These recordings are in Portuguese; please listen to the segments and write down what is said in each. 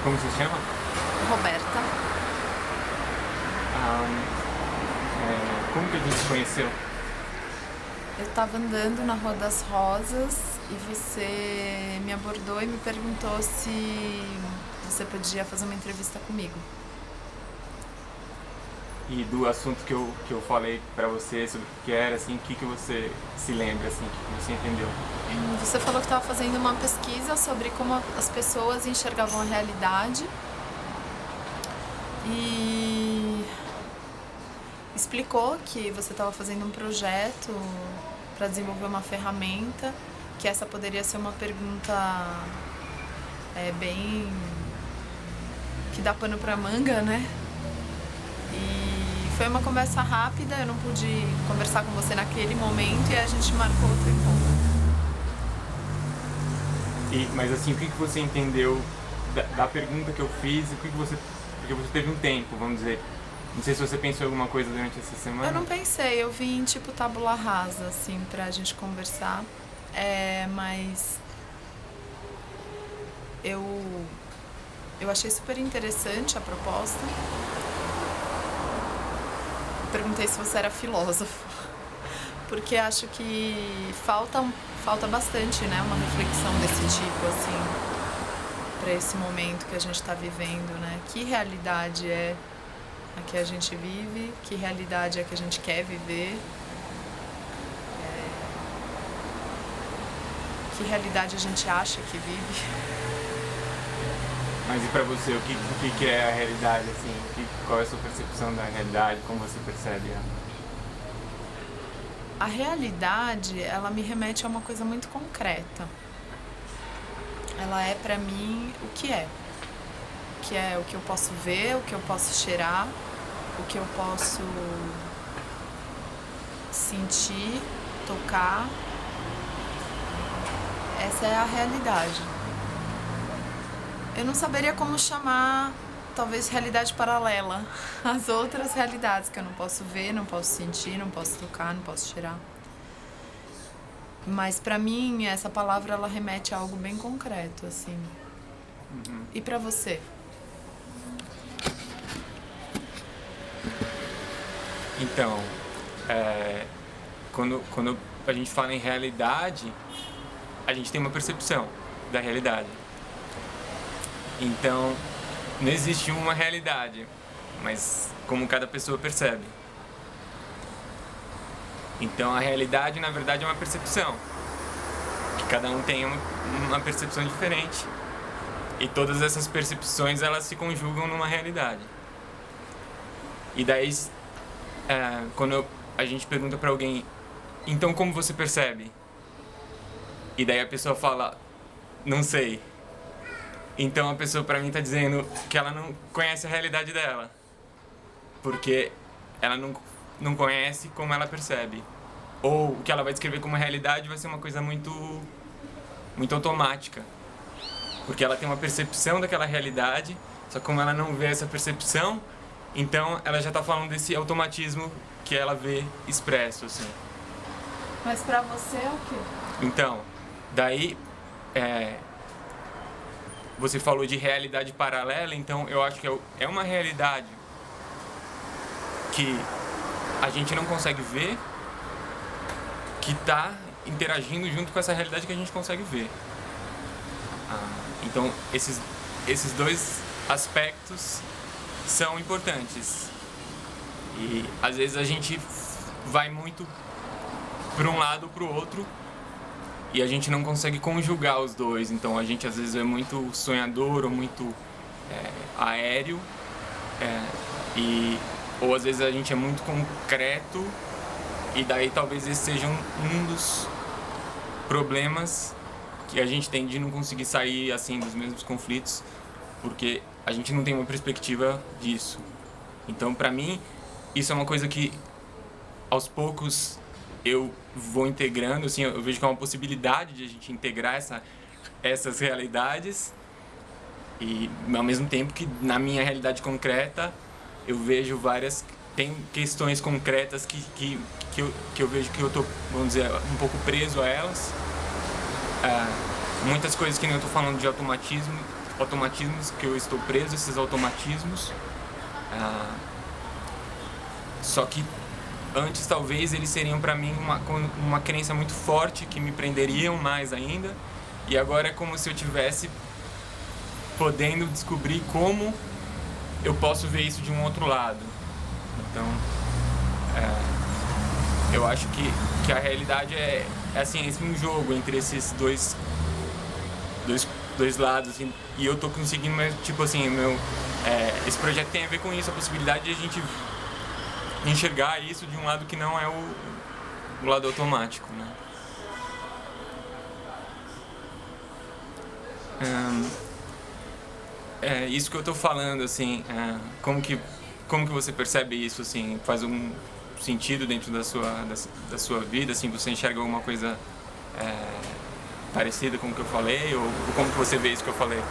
Como você se chama? Roberta. Como que a gente se conheceu? Eu estava andando na Rua das Rosas e você me abordou e me perguntou se você podia fazer uma entrevista comigo. E do assunto que eu falei pra você sobre o que era, assim, o que você se lembra, assim, o que você entendeu? Você falou que estava fazendo uma pesquisa sobre como as pessoas enxergavam a realidade e explicou que você estava fazendo um projeto para desenvolver uma ferramenta, que essa poderia ser uma pergunta bem... que dá pano pra manga, né? E foi uma conversa rápida, eu não pude conversar com você naquele momento e a gente marcou outro encontro. Mas assim, o que você entendeu da pergunta que eu fiz, porque você teve um tempo, vamos dizer. Não sei se você pensou em alguma coisa durante essa semana. Eu não pensei, eu vim tipo tábula rasa, assim, pra gente conversar. Mas eu achei super interessante a proposta. Eu perguntei se você era filósofo, porque acho que falta bastante, né, uma reflexão desse tipo, assim, para esse momento que a gente está vivendo, né? Que realidade é a que a gente vive, que realidade é que a gente quer viver, que realidade a gente acha que vive. Mas e pra você, o que é a realidade, assim? Qual é a sua percepção da realidade, como você percebe ela? A realidade, ela me remete a uma coisa muito concreta. Ela é pra mim o que é. Que é o que eu posso ver, o que eu posso cheirar, o que eu posso sentir, tocar. Essa é a realidade. Eu não saberia como chamar, talvez, realidade paralela às outras realidades que eu não posso ver, não posso sentir, não posso tocar, não posso cheirar. Mas pra mim, essa palavra, ela remete a algo bem concreto, assim. E pra você? Então, quando a gente fala em realidade, a gente tem uma percepção da realidade. Então, não existe uma realidade, mas como cada pessoa percebe. Então, a realidade, na verdade, é uma percepção. Que cada um tem uma percepção diferente. E todas essas percepções, elas se conjugam numa realidade. E daí, quando a gente pergunta pra alguém, então como você percebe? E daí a pessoa fala, não sei. Então a pessoa pra mim tá dizendo que ela não conhece a realidade dela. Porque ela não conhece como ela percebe. Ou o que ela vai descrever como realidade vai ser uma coisa muito automática. Porque ela tem uma percepção daquela realidade, só que como ela não vê essa percepção, então ela já tá falando desse automatismo que ela vê expresso, assim. Mas pra você é o quê? Então, daí, você falou de realidade paralela, então eu acho que é uma realidade que a gente não consegue ver, que tá interagindo junto com essa realidade que a gente consegue ver. Então, esses dois aspectos são importantes. E às vezes a gente vai muito para um lado ou para o outro e a gente não consegue conjugar os dois. Então a gente às vezes é muito sonhador ou muito aéreo, ou às vezes a gente é muito concreto, e daí talvez esse seja um dos problemas que a gente tem de não conseguir sair assim dos mesmos conflitos, porque a gente não tem uma perspectiva disso. Então, pra mim, isso é uma coisa que aos poucos eu vou integrando, assim, eu vejo que é uma possibilidade de a gente integrar essas realidades, e ao mesmo tempo que na minha realidade concreta eu vejo tem questões concretas que eu vejo que eu tô, vamos dizer, um pouco preso a elas. Muitas coisas que nem eu tô falando de automatismo automatismos, que eu estou preso a esses automatismos. Só que antes talvez eles seriam para mim uma crença muito forte, que me prenderiam mais ainda, e agora é como se eu tivesse podendo descobrir como eu posso ver isso de um outro lado. Então eu acho que a realidade é assim, um jogo entre esses dois lados, assim, e eu tô conseguindo, mas tipo assim, esse projeto tem a ver com isso, a possibilidade de a gente enxergar isso de um lado que não é o lado automático, né? Isso que eu tô falando, assim, como que você percebe isso, assim, faz um sentido dentro da sua vida, assim, você enxerga alguma coisa parecida com o que eu falei, ou como que você vê isso que eu falei?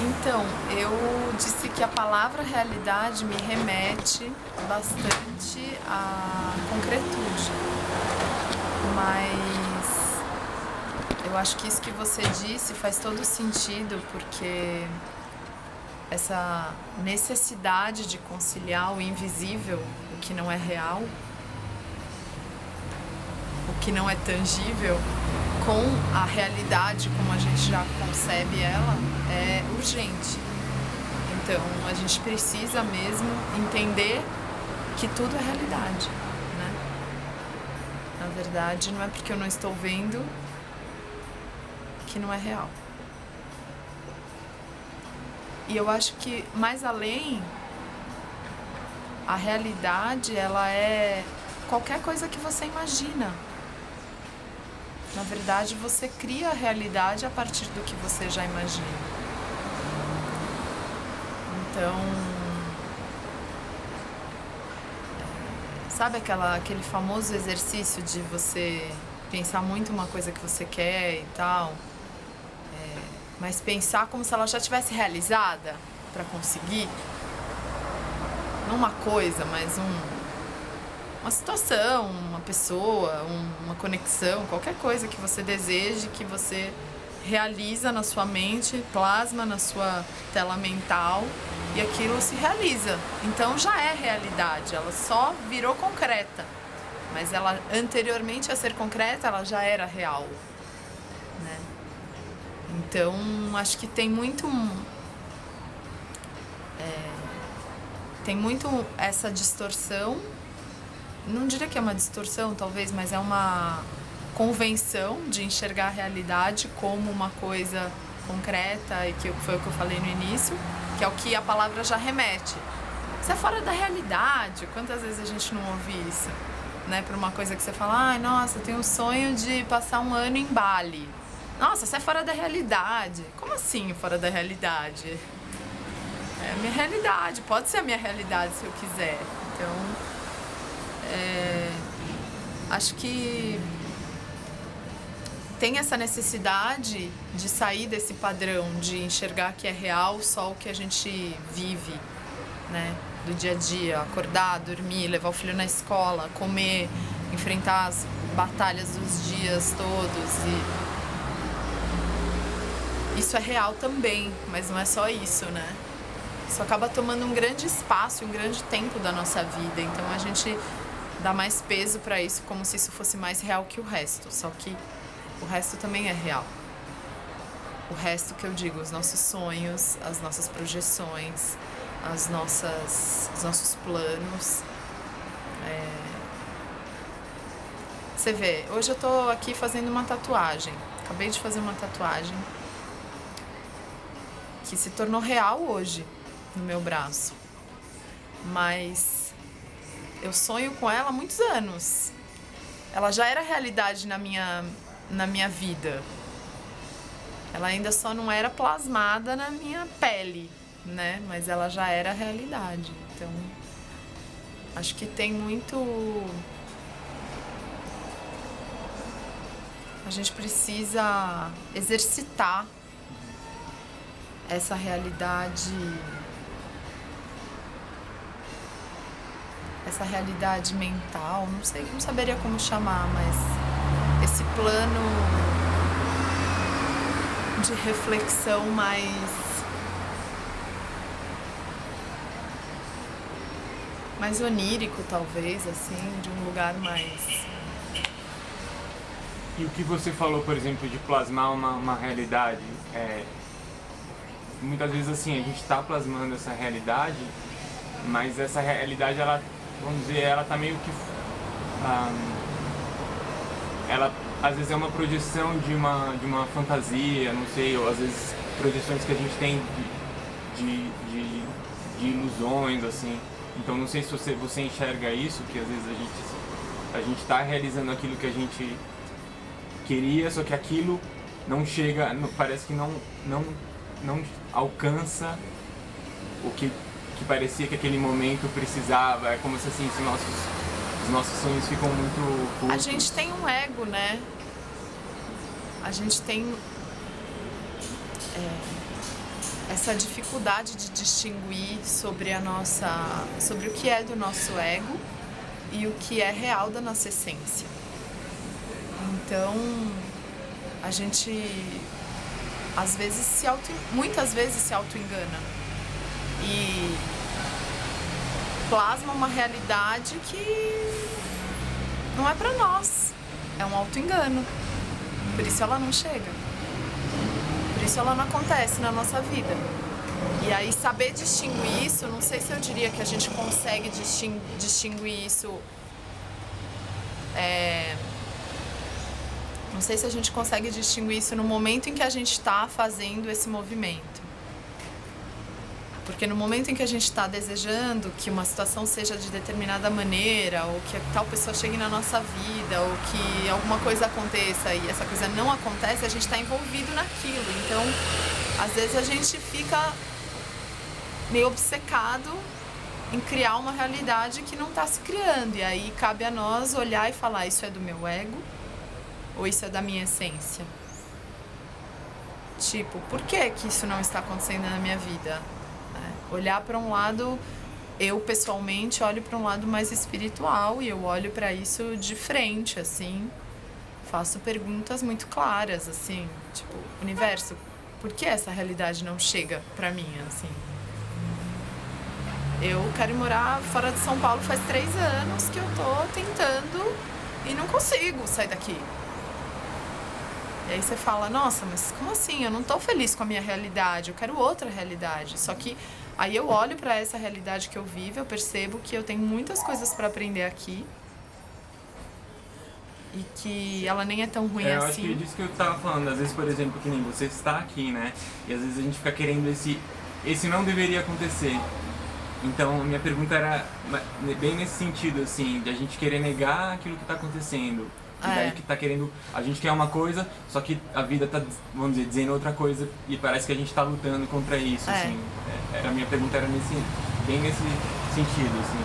Então, eu disse que a palavra realidade me remete bastante à concretude, mas eu acho que isso que você disse faz todo sentido, porque essa necessidade de conciliar o invisível, o que não é real, o que não é tangível, com a realidade como a gente já concebe ela, é urgente. Então a gente precisa mesmo entender que tudo é realidade, né? Na verdade, não é porque eu não estou vendo que não é real. E eu acho que, mais além, a realidade, ela é qualquer coisa que você imagina. Na verdade, você cria a realidade a partir do que você já imagina. Então, sabe aquele famoso exercício de você pensar muito uma coisa que você quer e tal, mas pensar como se ela já tivesse realizada para conseguir? Não uma coisa, mas uma situação, uma pessoa, uma conexão, qualquer coisa que você deseje, que você realiza na sua mente, plasma na sua tela mental e aquilo se realiza. Então já é realidade, ela só virou concreta. Mas ela, anteriormente a ser concreta, ela já era real, né? Então, acho que tem muito essa distorção. Não diria que é uma distorção, talvez, mas é uma convenção de enxergar a realidade como uma coisa concreta, e que foi o que eu falei no início, que é o que a palavra já remete. Isso é fora da realidade. Quantas vezes a gente não ouve isso, né? Por uma coisa que você fala, ai, nossa, eu tenho um sonho de passar um ano em Bali. Nossa, isso é fora da realidade. Como assim fora da realidade? É a minha realidade, pode ser a minha realidade se eu quiser. Então, acho que tem essa necessidade de sair desse padrão, de enxergar que é real só o que a gente vive, né? Do dia a dia, acordar, dormir, levar o filho na escola, comer, enfrentar as batalhas dos dias todos. E isso é real também, mas não é só isso, né? Isso acaba tomando um grande espaço, um grande tempo da nossa vida. Então a gente dá mais peso para isso, como se isso fosse mais real que o resto. Só que o resto também é real. O resto que eu digo, os nossos sonhos, as nossas projeções, os nossos planos. Você vê, hoje eu tô aqui fazendo uma tatuagem. Acabei de fazer uma tatuagem que se tornou real hoje no meu braço. Mas eu sonho com ela há muitos anos. Ela já era realidade na minha vida. Ela ainda só não era plasmada na minha pele, né? Mas ela já era realidade. Então, acho que tem muito... A gente precisa exercitar essa realidade mental, não sei, não saberia como chamar, mas esse plano de reflexão mais onírico, talvez, assim, de um lugar mais... E o que você falou, por exemplo, de plasmar uma realidade, muitas vezes assim, a gente está plasmando essa realidade, mas essa realidade, ela, vamos dizer, ela tá meio que... ela às vezes é uma projeção de uma fantasia, não sei, ou às vezes projeções que a gente tem de ilusões, assim. Então não sei se você enxerga isso, que às vezes a gente está realizando aquilo que a gente queria, só que aquilo não chega, parece que não alcança o que parecia que aquele momento precisava. É como se assim, os nossos sonhos ficam muito curtos. A gente tem um ego, né? A gente tem essa dificuldade de distinguir sobre o que é do nosso ego e o que é real da nossa essência. Então, a gente muitas vezes se auto-engana e plasma uma realidade que não é pra nós, é um auto-engano. Por isso ela não chega, por isso ela não acontece na nossa vida. E aí saber distinguir isso, não sei se eu diria que a gente consegue distinguir isso, não sei se a gente consegue distinguir isso no momento em que a gente está fazendo esse movimento. Porque no momento em que a gente está desejando que uma situação seja de determinada maneira, ou que tal pessoa chegue na nossa vida, ou que alguma coisa aconteça e essa coisa não acontece, a gente está envolvido naquilo. Então, às vezes a gente fica meio obcecado em criar uma realidade que não está se criando. E aí cabe a nós olhar e falar, isso é do meu ego ou isso é da minha essência? Tipo, por que isso não está acontecendo na minha vida? Olhar para um lado, eu pessoalmente olho para um lado mais espiritual e eu olho para isso de frente, assim, faço perguntas muito claras, assim, tipo, universo, por que essa realidade não chega para mim, assim? Eu quero morar fora de São Paulo faz 3 anos que eu tô tentando e não consigo sair daqui. E aí você fala, nossa, mas como assim? Eu não tô feliz com a minha realidade, eu quero outra realidade. Só que aí eu olho para essa realidade que eu vivo, eu percebo que eu tenho muitas coisas para aprender aqui e que ela nem é tão ruim assim. Eu acho que é disso que eu tava falando, às vezes, por exemplo, que nem você está aqui, né? E às vezes a gente fica querendo esse não deveria acontecer. Então, minha pergunta era bem nesse sentido, assim, de a gente querer negar aquilo que está acontecendo. E daí que tá querendo, a gente quer uma coisa, só que a vida tá, vamos dizer, dizendo outra coisa e parece que a gente tá lutando contra isso, assim. A minha pergunta era bem nesse sentido, assim.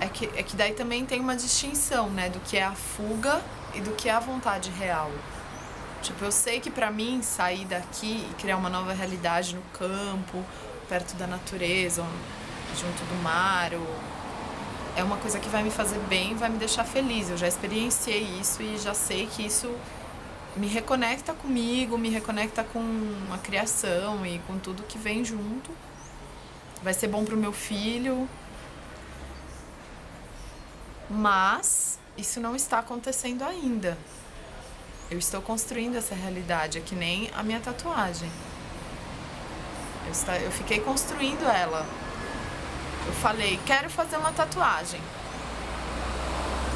É que daí também tem uma distinção, né, do que é a fuga e do que é a vontade real. Tipo, eu sei que pra mim sair daqui e criar uma nova realidade no campo, perto da natureza, junto do mar, é uma coisa que vai me fazer bem, vai me deixar feliz. Eu já experienciei isso e já sei que isso me reconecta comigo, me reconecta com a criação e com tudo que vem junto. Vai ser bom pro meu filho. Mas isso não está acontecendo ainda. Eu estou construindo essa realidade, é que nem a minha tatuagem. Eu fiquei construindo ela. Eu falei, quero fazer uma tatuagem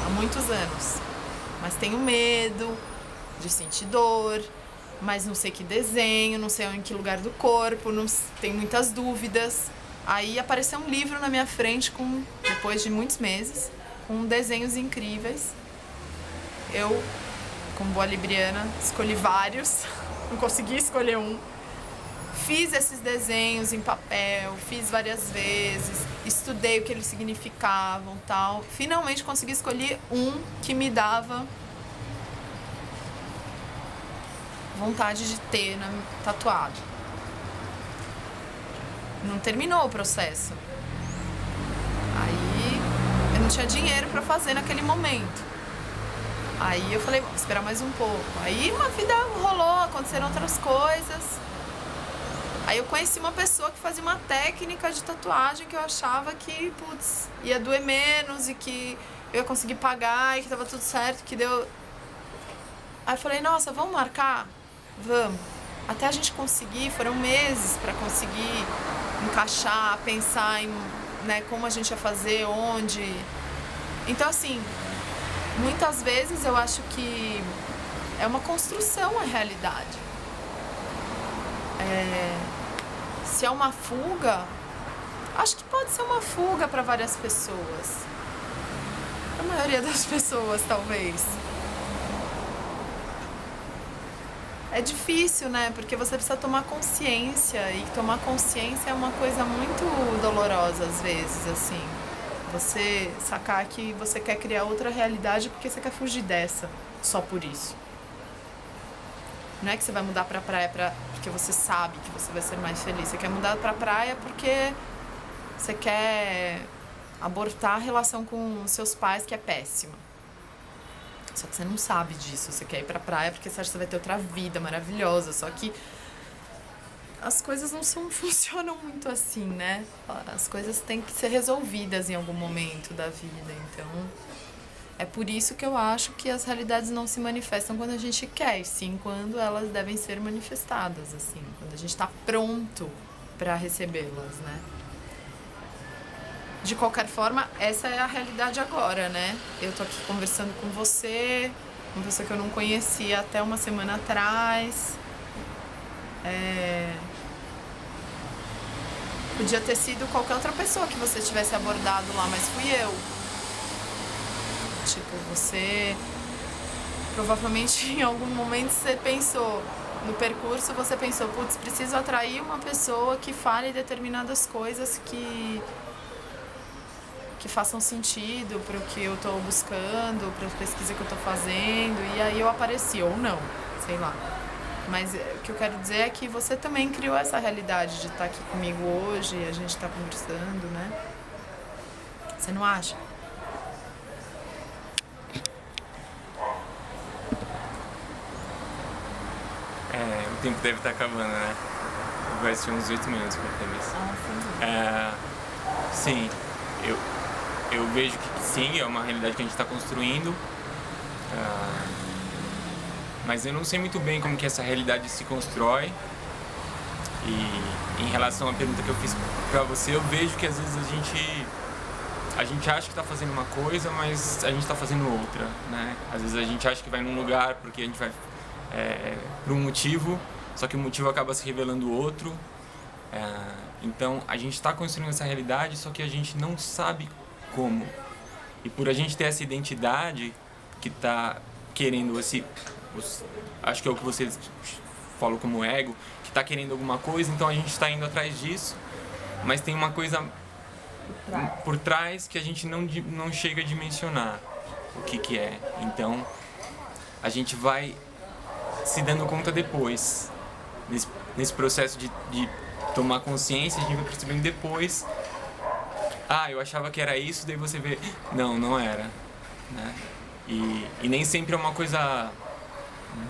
há muitos anos, mas tenho medo de sentir dor, mas não sei que desenho, não sei em que lugar do corpo, tenho muitas dúvidas. Aí apareceu um livro na minha frente, depois de muitos meses, com desenhos incríveis. Eu, como boa libriana, escolhi vários, não consegui escolher um. Fiz esses desenhos em papel, fiz várias vezes, estudei o que eles significavam, tal. Finalmente consegui escolher um que me dava vontade de ter tatuado. Não terminou o processo. Aí eu não tinha dinheiro para fazer naquele momento. Aí eu falei, vou esperar mais um pouco. Aí uma vida rolou, aconteceram outras coisas. Aí eu conheci uma pessoa que fazia uma técnica de tatuagem que eu achava que, putz, ia doer menos e que eu ia conseguir pagar e que tava tudo certo, que deu... Aí eu falei, nossa, vamos marcar? Vamos. Até a gente conseguir, foram meses para conseguir encaixar, pensar em, né, como a gente ia fazer, onde. Então, assim, muitas vezes eu acho que é uma construção a realidade. Se é uma fuga, acho que pode ser uma fuga para várias pessoas. A maioria das pessoas, talvez. É difícil, né? Porque você precisa tomar consciência. E tomar consciência é uma coisa muito dolorosa, às vezes, assim. Você sacar que você quer criar outra realidade porque você quer fugir dessa, só por isso. Não é que você vai mudar pra praia porque você sabe que você vai ser mais feliz. Você quer mudar pra praia porque você quer abortar a relação com seus pais, que é péssima. Só que você não sabe disso. Você quer ir pra praia porque você acha que você vai ter outra vida maravilhosa. Só que as coisas não funcionam muito assim, né? As coisas têm que ser resolvidas em algum momento da vida. Então, é por isso que eu acho que as realidades não se manifestam quando a gente quer, e sim quando elas devem ser manifestadas, assim. Quando a gente está pronto para recebê-las, né? De qualquer forma, essa é a realidade agora, né? Eu tô aqui conversando com você, uma pessoa que eu não conhecia até uma semana atrás. Podia ter sido qualquer outra pessoa que você tivesse abordado lá, mas fui eu. Tipo, você... Provavelmente em algum momento você pensou, no percurso você pensou, putz, preciso atrair uma pessoa que fale determinadas coisas que façam sentido para o que eu estou buscando, para a pesquisa que eu estou fazendo, e aí eu apareci, ou não, sei lá. Mas o que eu quero dizer é que você também criou essa realidade de estar aqui comigo hoje, e a gente está conversando, né? Você não acha? O tempo deve estar acabando, né? Vai ser uns 8 minutos pra entrevista. Sim, eu vejo que sim, é uma realidade que a gente está construindo, mas eu não sei muito bem como que essa realidade se constrói. E em relação à pergunta que eu fiz para você, eu vejo que às vezes a gente acha que está fazendo uma coisa, mas a gente está fazendo outra, né? Às vezes a gente acha que vai num lugar porque a gente vai por um motivo, só que o motivo acaba se revelando outro. Então a gente está construindo essa realidade, só que a gente não sabe como. E por a gente ter essa identidade que está querendo acho que é o que você falou como ego, que está querendo alguma coisa, então a gente está indo atrás disso, mas tem uma coisa por trás que a gente não chega a dimensionar o que é. Então a gente vai se dando conta depois, nesse processo de tomar consciência, a gente vai percebendo depois, eu achava que era isso, daí você vê, não era, né? E nem sempre é uma coisa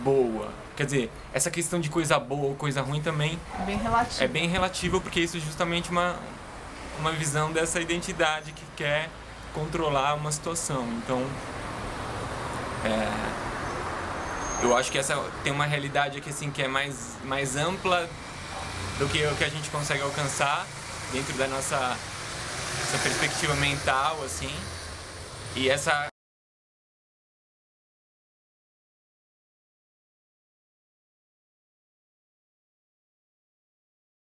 boa. Quer dizer, essa questão de coisa boa ou coisa ruim também é bem relativa, porque isso é justamente uma visão dessa identidade que quer controlar uma situação. Então, eu acho que essa tem uma realidade aqui assim que é mais ampla do que o que a gente consegue alcançar dentro da nossa perspectiva mental, assim. E essa